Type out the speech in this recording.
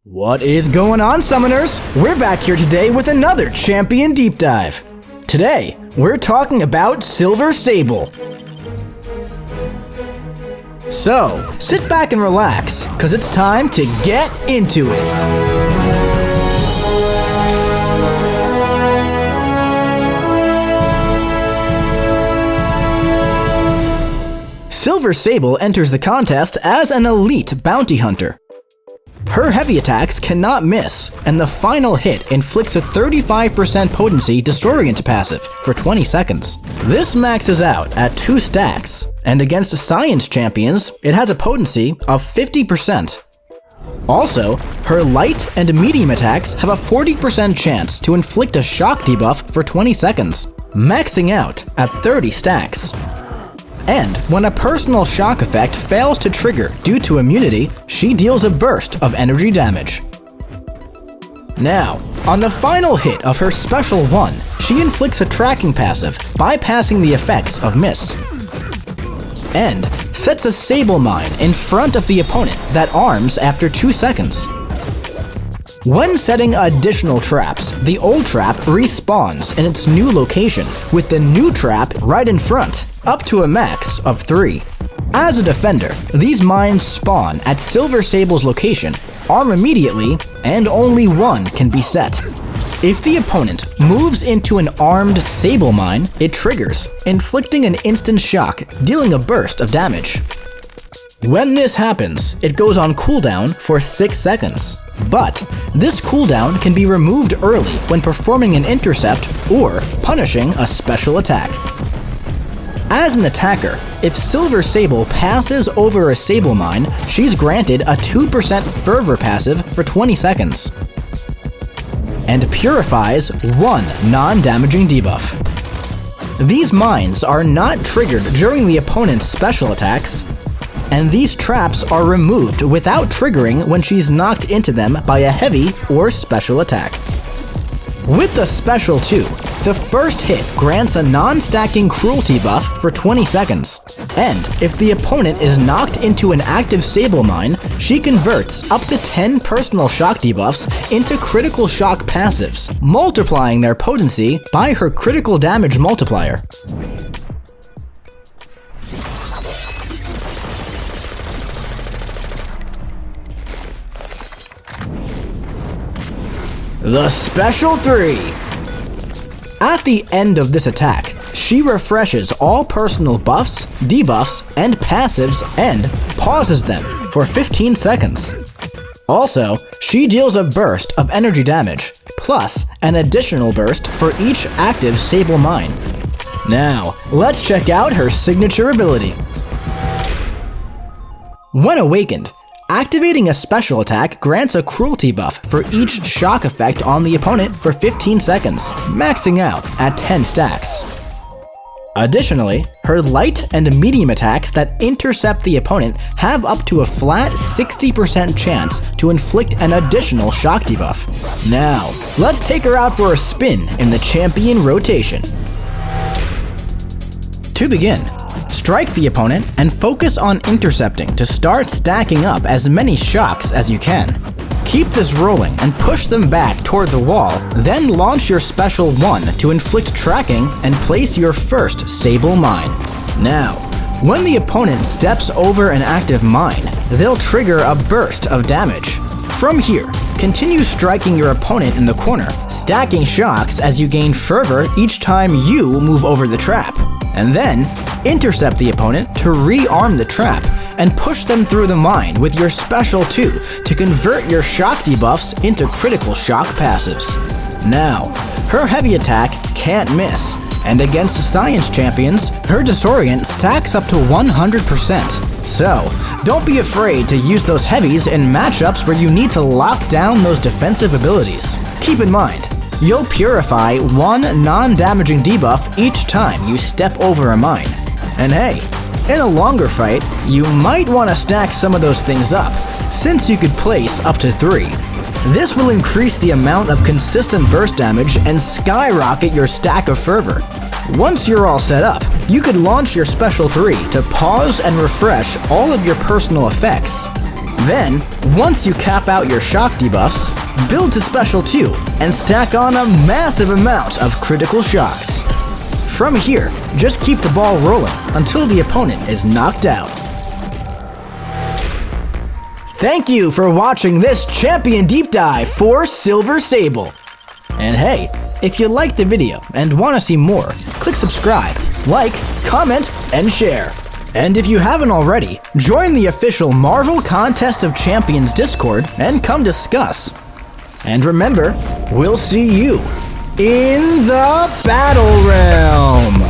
What is going on, Summoners? We're back here today with another Champion Deep Dive. Today, we're talking about Silver Sable. So, sit back and relax, cause it's time to get into it. Silver Sable enters the contest as an elite bounty hunter. Her heavy attacks cannot miss, and the final hit inflicts a 35% potency Disorient passive for 20 seconds. This maxes out at 2 stacks, and against science champions, it has a potency of 50%. Also, her light and medium attacks have a 40% chance to inflict a shock debuff for 20 seconds, maxing out at 30 stacks. And when a personal shock effect fails to trigger due to immunity, she deals a burst of energy damage. Now, on the final hit of her special 1, she inflicts a tracking passive, bypassing the effects of miss. And sets a Sable Mine in front of the opponent that arms after 2 seconds. When setting additional traps, the old trap respawns in its new location, with the new trap right in front, up to a max of 3. As a defender, these mines spawn at Silver Sable's location, arm immediately, and only one can be set. If the opponent moves into an armed Sable Mine, it triggers, inflicting an instant shock, dealing a burst of damage. When this happens, it goes on cooldown for 6 seconds. But this cooldown can be removed early when performing an intercept or punishing a special attack. As an attacker, if Silver Sable passes over a Sable Mine, she's granted a 2% Fervor Passive for 20 seconds. And purifies 1 non-damaging debuff. These mines are not triggered during the opponent's special attacks, and these traps are removed without triggering when she's knocked into them by a heavy or special attack. With the special 2, the first hit grants a non-stacking cruelty buff for 20 seconds, and if the opponent is knocked into an active Sable Mine, she converts up to 10 personal shock debuffs into critical shock passives, multiplying their potency by her critical damage multiplier. The Special 3! At the end of this attack, she refreshes all personal buffs, debuffs, and passives and pauses them for 15 seconds. Also, she deals a burst of energy damage, plus an additional burst for each active Sable Mine. Now, let's check out her signature ability. When awakened, activating a special attack grants a cruelty buff for each shock effect on the opponent for 15 seconds, maxing out at 10 stacks. Additionally, her light and medium attacks that intercept the opponent have up to a flat 60% chance to inflict an additional shock debuff. Now, let's take her out for a spin in the champion rotation. To begin, strike the opponent and focus on intercepting to start stacking up as many shocks as you can. Keep this rolling and push them back toward the wall, then launch your special 1 to inflict tracking and place your first Sable Mine. Now, when the opponent steps over an active mine, they'll trigger a burst of damage. From here, continue striking your opponent in the corner, stacking shocks as you gain fervor each time you move over the trap. And then, intercept the opponent to re-arm the trap and push them through the mine with your special 2 to convert your shock debuffs into critical shock passives. Now, her heavy attack can't miss, and against science champions, her Disorient stacks up to 100%. So, don't be afraid to use those heavies in matchups where you need to lock down those defensive abilities. Keep in mind, you'll purify 1 non-damaging debuff each time you step over a mine. And hey, in a longer fight, you might want to stack some of those things up, since you could place up to 3. This will increase the amount of consistent burst damage and skyrocket your stack of fervor. Once you're all set up, you could launch your special 3 to pause and refresh all of your personal effects. Then, Once you cap out your shock debuffs, build to special 2 and stack on a massive amount of critical shocks. From here, just keep the ball rolling until the opponent is knocked out. Thank you for watching this champion deep dive for Silver Sable. And hey, if you liked the video and want to see more, click subscribe, like, comment, and share. And if you haven't already, join the official Marvel Contest of Champions Discord and come discuss. And remember, we'll see you in the Battle Realm!